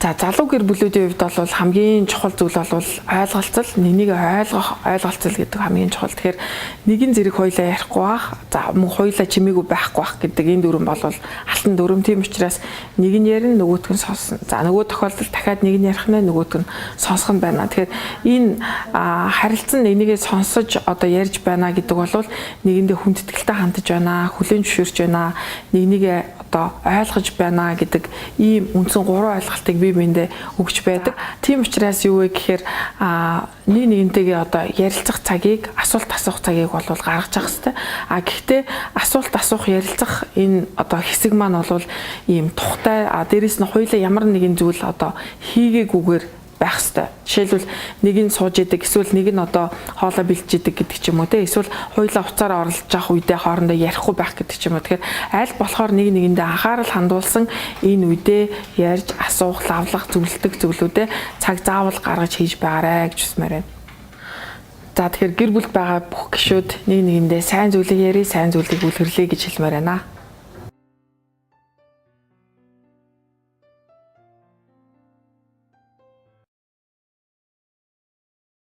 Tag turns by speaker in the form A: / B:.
A: За залуу гэр бүлүүдийн хувьд бол хамгийн чухал зүйл бол ойлголцол, нэгнийг ойлголцол гэдэг хамгийн чухал. Тэгэхээр нэгэн зэрэг хоёлаа ярихгүй байх, за мөн хоёлаа чимээгүй байхгүй байх гэдэг энэ дүрэн бол алтан дүрм. Тийм учраас нэг нь ярина, нөгөөтг нь сонсно. За нөгөө тохиолдолд дахиад нэг нь ярих нэ, нөгөөтг нь сонсох нь байна. Тэгэхээр энэ харилцан нэгнийгээ сонсож одоо ярьж байна гэдэг бол нэгэндээ хүндэтгэлтэй хандж байна, хүлээн зөвшөөрч байна, нэгнийгээ одоо ойлгож байна гэдэг ийм үндсэн 3 ойлголтыг бие биендээ өгч байдаг. Тийм учраас юу вэ гэхээр нэг нэгнтэйгээ одоо ярилцах цагийг, асуулт асуух цагийг бол гаргаж авах хэрэгтэй. Гэхдээ асуулт асуух, ярилцах энэ одоо хэсэг маань бол ийм тухтай дээрэс нь хоёулаа ямар нэгэн зүйл одоо хийгээгүйгээр байх хэрэгтэй. Жишээлбэл нэг нь сууж идэг, эсвэл нэг нь одоо хоолоо бэлдэж идэг гэдэг ч юм уу те. Эсвэл хоёулаа уцаараа оролцож явах үедээ хоорондоо ярихгүй байх гэдэг ч юм уу. Тэгэхээр аль болохоор нэг нэгэндээ анхаарал хандуулсан энэ үедээ ярьж асуух, лавлах, зөвлөлдөг зүйлүүдээ цаг заавал гаргаж хийж байгаарэ гэж хүсмээр байна. За тэгэхээр гэр бүлд байгаа бүх гишүүд нэг нэгэндээ сайн зүйлийг ярий, сайн зүйлийг үлгэрлэе гэж хэлмээр байна.